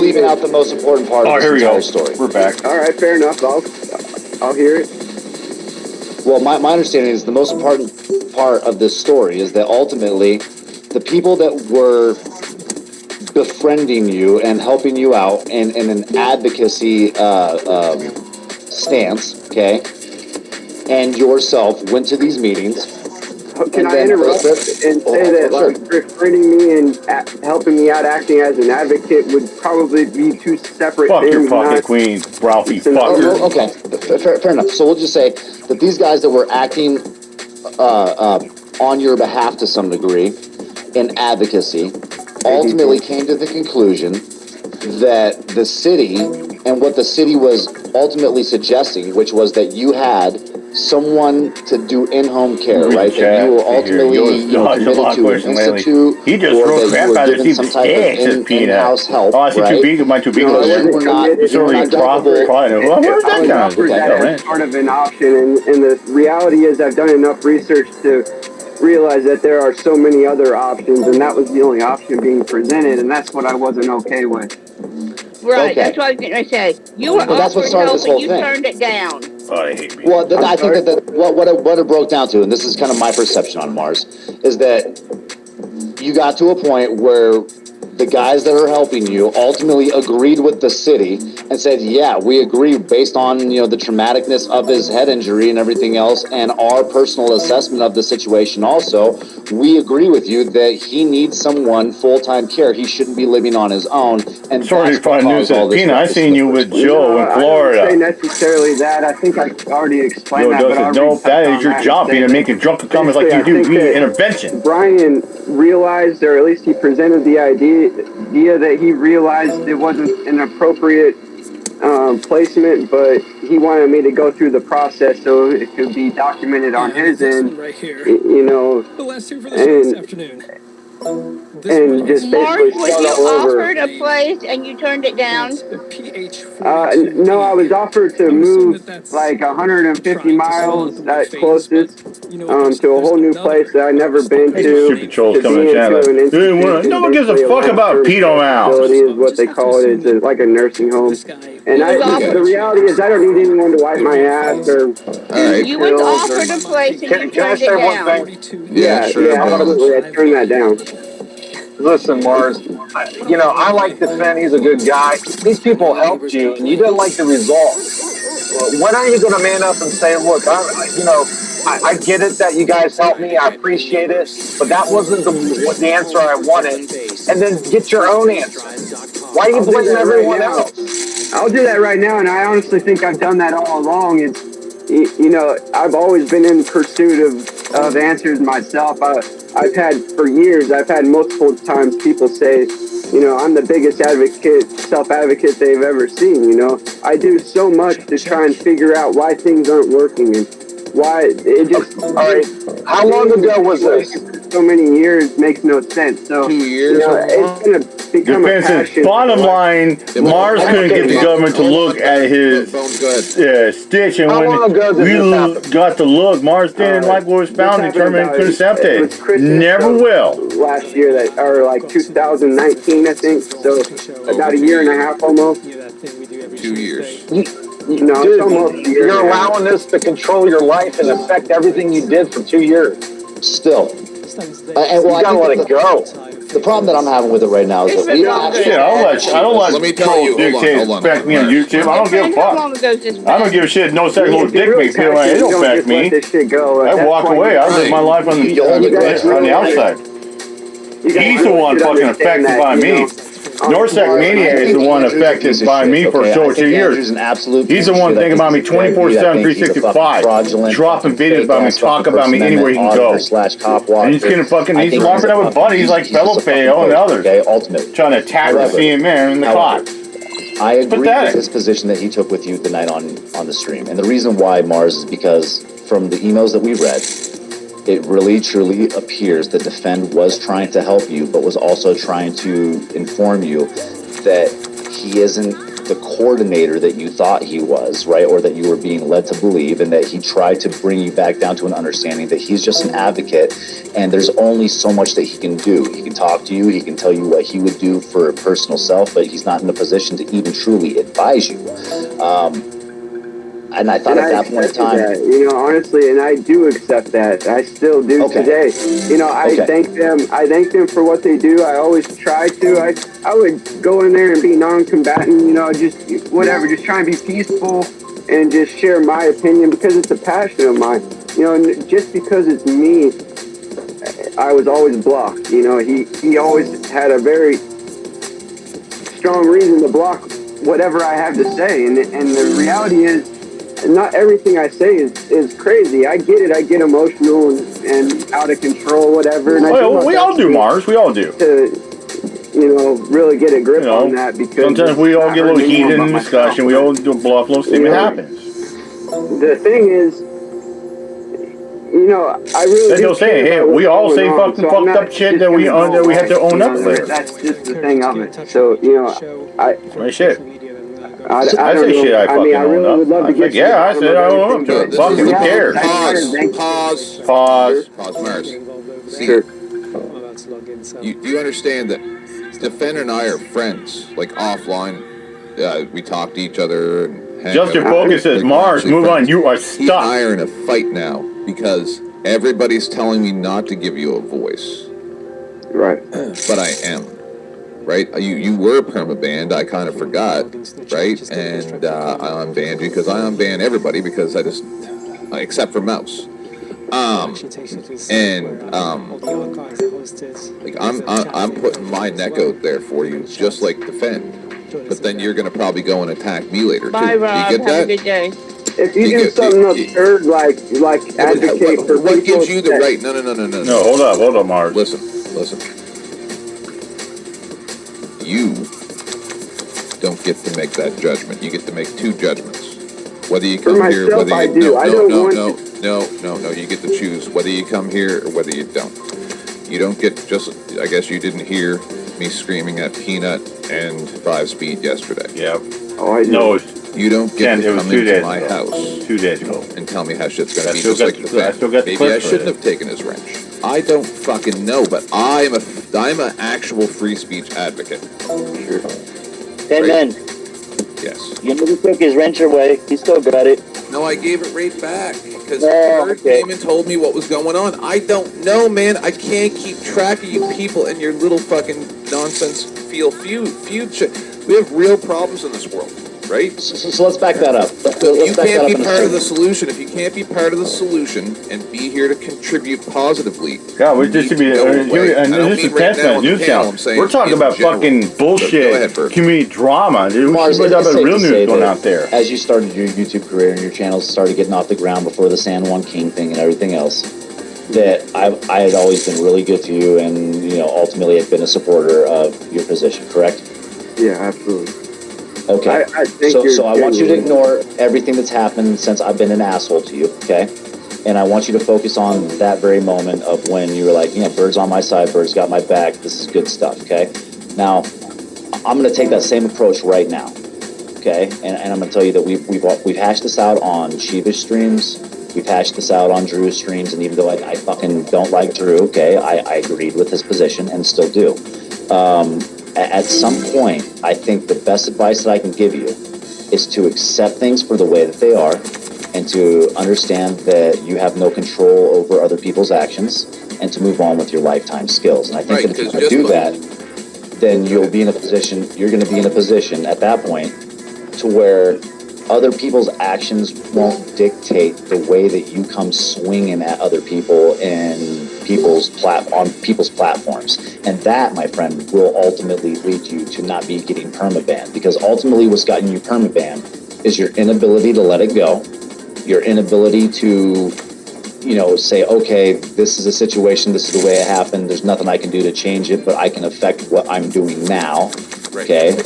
leaving out the most important part of this entire story. We're back. All right, fair enough. I'll hear it. Well, my understanding is the most important part of this story is that ultimately the people that were befriending you and helping you out in an advocacy stance, okay, and yourself went to these meetings. Can I interrupt and say that befriending me and helping me out acting as an advocate would probably be two separate Fuck things? your fucking queen, Ralphie. Fuck her. Okay, fair enough. So we'll just say that these guys that were acting on your behalf to some degree in advocacy ultimately came to the conclusion that the city and what the city was ultimately suggesting, which was that you had someone to do in-home care, right? That you were ultimately committed to an institute, he just or wrote that you were given some type of in-house help, oh, I see right? too big. Am I too big? No, You were not Probably. Well, where's that guy? offered that as part of an option, and the reality is I've done enough research to realize that there are so many other options, and that was the only option being presented, and that's what I wasn't okay with. Right, Okay. that's what I was going to say. You were Well, that's what offered started help this whole and you thing. turned it down. Oh, they hate me. Well, I think that what it broke down to, and this is kind of my perception on Mars, is that you got to a point where the guys that are helping you ultimately agreed with the city and said, yeah, we agree based on, the traumaticness of his head injury and everything else and our personal assessment of the situation also, we agree with you that he needs someone full-time care. He shouldn't be living on his own. And sorry that's to find what news caused all that this Pina, I ruckus seen in the you first with place. Joe in Florida. I don't say necessarily that. I think I already explained that. Joe But said, I'll nope, that is your job, Pina, making drunken comments like you do. You need intervention. Brian realized, or at least he presented the idea that he realized it wasn't an appropriate placement, but he wanted me to go through the process so it could be documented on his end, right here. The last two for this afternoon. And just basically Was start you all over. offered a place and you turned it down? No, I was offered to move like 150 miles at closest to a whole new place that I'd never been to. Stupid trolls coming to chat like, no one gives a fuck about pedo now. Facility is what they call it. It's like a nursing home. And the reality is I don't need anyone to wipe my ass or. You was offered a place and you turned it down. Yeah, absolutely. I turned that down. Listen, Mars, I like this man. He's a good guy. These people helped you, and you didn't like the results. When are you going to man up and say, look, I get it that you guys helped me. I appreciate it. But that wasn't the answer I wanted. And then get your own answer. Why are you blaming everyone else? I'll do that right now, and I honestly think I've done that all along. I've always been in pursuit of answers myself. I've had multiple times people say, I'm the biggest self-advocate they've ever seen, I do so much to try and figure out why things aren't working and why it just... All right, how long ago was this? So many years makes no sense. So 2 years. It's going to become a passion. Bottom line, Mars couldn't get the government to look at his stitch, and when we got to look, Mars didn't like what was found and determined couldn't accept it. Never will. Last year, or like 2019, I think. So about a year and a half almost. 2 years. Dude, it's almost a year. You're allowing this to control your life and affect everything you did for 2 years. Still. You gotta let it go. The problem that I'm having with it right now is that we actually... I don't let trolls dictate affect me on YouTube. I don't give a fuck. I don't give a shit. No second little dick makes me like it don't affect me. I walk away. I live my life on the outside. He's the one fucking affected by me. Norsec Maniac is the one affected by me for a short 2 years. He's the one thinking about me 24/7, 365, dropping videos about me, talking about me anywhere he can go. And he's getting he's walking out with buddies like Fellow Feo and others, trying to attack the CMN in the clock. I agree with this position that he took with you the night on the stream. And the reason why, Mars, is because from the emails that we read, it really, truly appears that Defend was trying to help you, but was also trying to inform you that he isn't the coordinator that you thought he was, right? Or that you were being led to believe, and that he tried to bring you back down to an understanding that he's just an advocate and there's only so much that he can do. He can talk to you, he can tell you what he would do for personal self, but he's not in a position to even truly advise you. And I thought at that point in time, that, honestly, and I do accept that. I still do today. I thank them. I thank them for what they do. I always try to. I would go in there and be non-combatant. Just whatever. Just try and be peaceful and just share my opinion because it's a passion of mine. And just because it's me, I was always blocked. He always had a very strong reason to block whatever I have to say, and the reality is, not everything I say is crazy. I get it. I get emotional and out of control, whatever. And we all do, Mars. We all do. To, really get a grip on that because sometimes we all get a little heated in discussion. We all do blow up a little steam. It happens. The thing is, I really. That's what I'm saying. Hey, we all say fucked up shit that we have to own up with. That's just the thing of it. So my shit. I say shit I fucking own up. Would love to get I said I own up to it. Fuck, who cares? Pause, Mars. See, you understand that Defender and I are friends, like offline. We talk to each other. And Just your focus says, Mars, move on. You are stuck. He and I are in a fight now because everybody's telling me not to give you a voice. Right. But I am. Right? You were perma-banned. I kind of forgot. Right? And I unbanned you because I unbanned everybody because except for Mouse. I'm putting my neck out there for you, just like Defend. But then you're gonna probably go and attack me later too. Bye, Rob. You get that? Have a good day. If you do something absurd like advocate for what gives you the that, right? No. No, hold up, Mars. Listen. You don't get to make that judgment. You get to make two judgments. Whether you come here, whether you no. You get to choose whether you come here or whether you don't. You don't get I guess you didn't hear me screaming at Peanut and 5-Speed yesterday. Yep. Oh, I know. No, You don't get to come into my house 2 days ago and tell me how shit's going to be. Just like the maybe I shouldn't have taken his wrench. I don't fucking know, but I'm an actual free speech advocate. Sure. And then, yes, you never took his wrench away. He still got it. No, I gave it right back because Bird came and told me what was going on. I don't know, man. I can't keep track of you people and your little fucking nonsense feud shit. We have real problems in this world, right? So let's back that up. You can't be part of the solution. If you can't be part of the solution and be here to contribute positively, God, we're just to be this is Tesla news channel. We're talking about fucking bullshit community drama, dude. Mars, We're talking about real news going out there. As you started your YouTube career and your channel started getting off the ground before the San Juan King thing and everything else, that I had always been really good to you, and ultimately had been a supporter of your position. Correct? Yeah, absolutely. Okay. So I want you to ignore everything that's happened since I've been an asshole to you, okay? And I want you to focus on that very moment of when you were like, Bird's on my side, Bird's got my back, this is good stuff, okay? Now, I'm going to take that same approach right now, okay? And I'm going to tell you that we've hashed this out on Shiva's streams, we've hashed this out on Drew's streams, and even though I fucking don't like Drew, okay, I agreed with his position and still do. At some point, I think the best advice that I can give you is to accept things for the way that they are and to understand that you have no control over other people's actions and to move on with your lifetime skills. And I think that if you do that, then you're going to be in a position at that point to where other people's actions won't dictate the way that you come swinging at other people and on people's platforms. And that, my friend, will ultimately lead you to not be getting permabanned, because ultimately what's gotten you permabanned is your inability to let it go, your inability to, say, okay, this is a situation, this is the way it happened, there's nothing I can do to change it, but I can affect what I'm doing now, okay?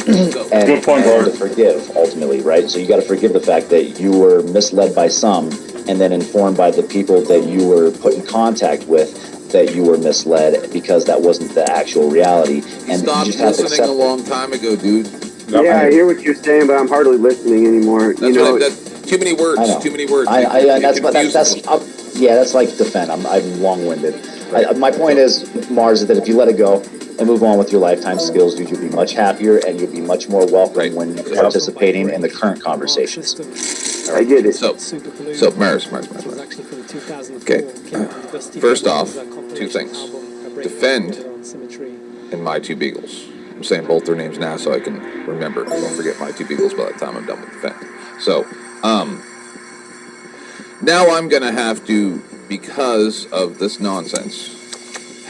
And good point, to forgive, ultimately, right? So you got to forgive the fact that you were misled by some and then informed by the people that you were put in contact with that you were misled because that wasn't the actual reality. And stopped you just have to listening accept a long time ago, dude. Yeah, I hear what you're saying, but I'm hardly listening anymore. That's too many words. I know. Too many words. That's like defend. I'm long-winded. My point is, Mars, that if you let it go and move on with your lifetime skills, dude, you'll be much happier and you'll be much more welcome when participating in the current conversations. I get it. So Mars. Okay. First off, two things. Defend and My Two Beagles. I'm saying both their names now so I can remember. Don't forget My Two Beagles by the time I'm done with Defend. So, now I'm gonna have to, because of this nonsense,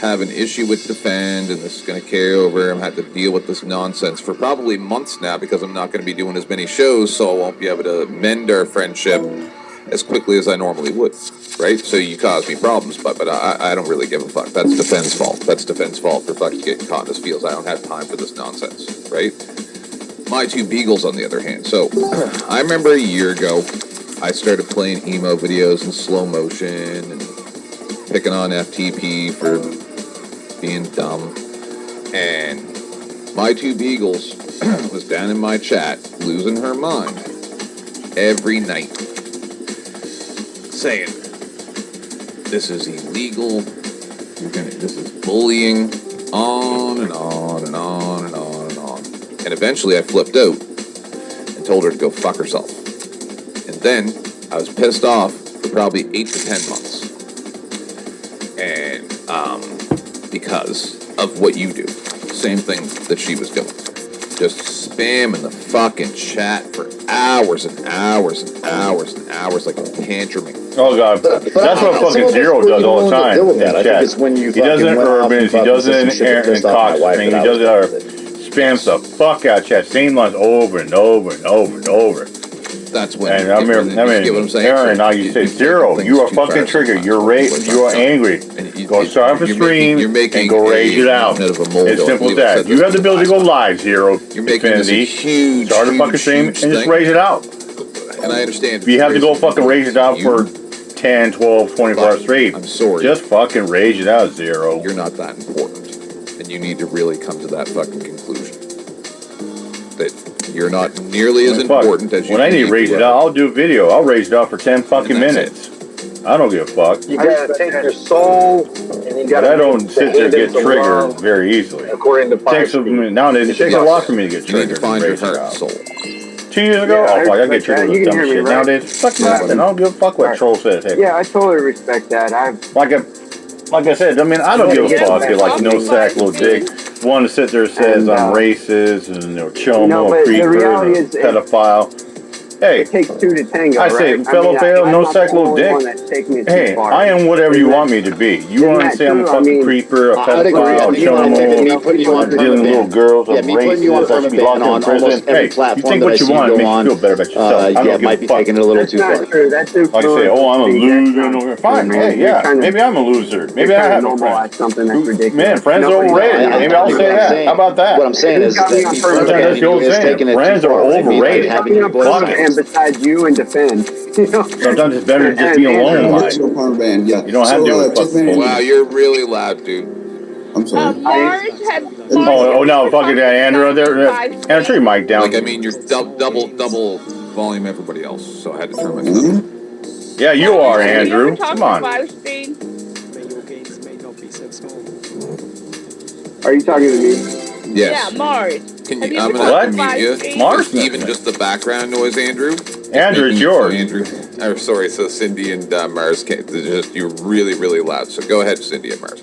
have an issue with Defend, and this is gonna carry over. I'm gonna have to deal with this nonsense for probably months now because I'm not gonna be doing as many shows, so I won't be able to mend our friendship as quickly as I normally would, right? So you cause me problems, but I don't really give a fuck. That's Defend's fault. That's Defend's fault for fucking getting caught in this fields. I don't have time for this nonsense, right? My Two Beagles, on the other hand. So, I remember a year ago, I started playing emo videos in slow motion and picking on FTP for being dumb. And My Two Beagles was down in my chat, losing her mind every night, saying, "This is illegal. This is bullying." On and on and on and on and on. And eventually I flipped out and told her to go fuck herself. And then I was pissed off for probably 8 to 10 months. And because of what you do. Same thing that she was doing. Just spamming the fucking chat for hours and hours and hours and hours like a tantruming. Oh god, that's what fucking Zero does all the time. I think it's when you he does it in Urbans, he does it in Aaron and Cox thing, he does it spams the fuck out of chat, same lines over and over and over and over. That's when. And I mean, Aaron, now you say Zero, you are fucking triggered, you're you are angry. Go start up a stream and go rage it out. It's simple as that. You have the ability to go live, Zero. You're making this a huge, start a fucking stream and just rage it out. And I understand. If you have to go fucking rage it out for 10, 12, 24 hours straight, I'm sorry. Just fucking rage it out, Zero. You're not that important. And you need to really come to that fucking conclusion. That you're not nearly as important as you When I need to rage it out, I'll do a video. I'll rage it out for 10 fucking minutes. I don't give a fuck. You gotta take your soul, and you gotta. But I don't sit there and get triggered very easily. According to nowadays, it takes a lot for me to get triggered. You need to find your heart and soul. 2 years ago, I get triggered with dumb shit. Nowadays, fuck nothing. I don't give a fuck what troll says. Hey. Yeah, I totally respect that. Like I said, I mean, I don't give a fuck if like no sack, little dick. One to sit there says I'm racist and chomo, creeper, pedophile. Hey, it takes two to tango. I say, fellow no sack, little dick. Hey, I am whatever you want me to be. You want to say I'm a fucking creeper, a pedophile, chomo, dealing with little girls, a racist, I should be locked in prison. Hey, you think what you want, it makes you feel better about yourself. I don't might be taking it a little too far. That's not true. That's like I say, oh, I'm a loser. Fine, hey, yeah, maybe I'm a loser. Maybe I have a friend. Man, friends are overrated. Maybe I'll say that. How about that? What I'm saying is, that's the old saying. Friends are overrated. And besides you and Defend. Sometimes it's better to just be alone in life. You don't have to do it. Wow, you're really loud, dude. I'm sorry. Oh, no, fucking Andrew there. Andrew, turn your mic down. Like, I mean, you're double volume everybody else, so I had to turn myself down. Yeah, you are, Andrew. Come on. Are you talking to me? Yes. Yeah, Mars. Can Have you, you I'm ever gonna talked have to mute you. Mars? Even just the background noise, Andrew. Andrew, it's yours. Andrew. Oh, sorry. So Cindy and Mars can't. You're really, really loud. So go ahead, Cindy and Mars.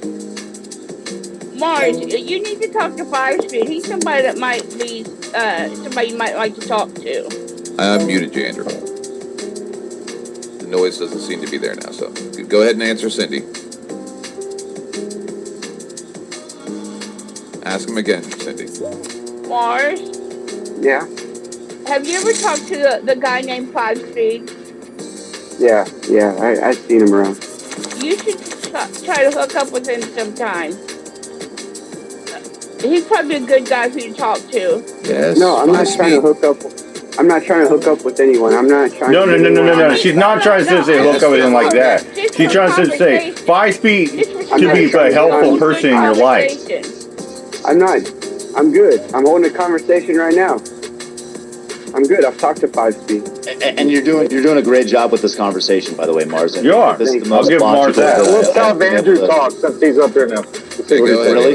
Mars, you need to talk to 5-Speed. He's somebody that might be somebody you might like to talk to. I muted you, Andrew. The noise doesn't seem to be there now. So go ahead and answer Cindy. Ask him again, Cindy. Mars, Yeah. have you ever talked to the guy named 5-Speed? Yeah. I've seen him around. You should try to hook up with him sometime. He's probably a good guy for you to talk to. Yes. No, I'm not trying to hook up. I'm not trying to hook up with anyone. I'm not trying. No. She's not trying to say hook up with him like that. She's trying to say 5-Speed to be a helpful person in your life. I'm not. I'm good. I'm holding a conversation right now. I'm good. I've talked to 5-speed. And you're doing a great job with this conversation, by the way, Mars. You are. This is the I'll most give Mars logical that. that Let's I've have been Andrew able to- talk since he's up here now. Okay, go ahead. Really?